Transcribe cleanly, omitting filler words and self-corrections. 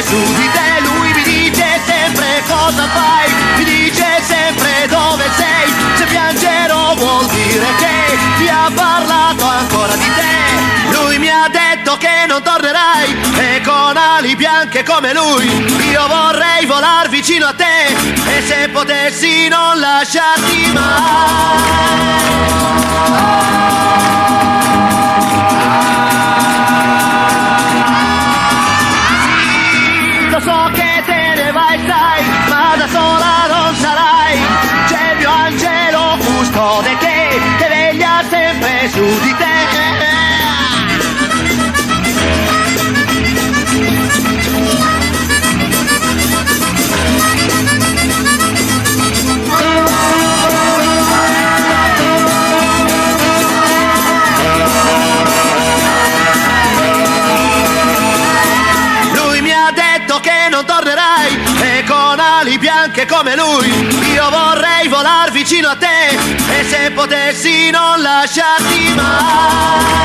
su di te. Lui mi dice sempre cosa fai, mi dice sempre dove sei. Se piangerò vuol dire che ti ha parlato ancora di te. Lui mi ha detto che non tornerai e con ali bianche come lui io vorrei volar vicino a te e se potessi non lasciarti mai. Lo so che te ne vai, sai, ma da sola non sarai. C'è il mio angelo custode che veglia sempre su di te. Che non tornerai e con ali bianche come lui io vorrei volar vicino a te e se potessi non lasciarti mai.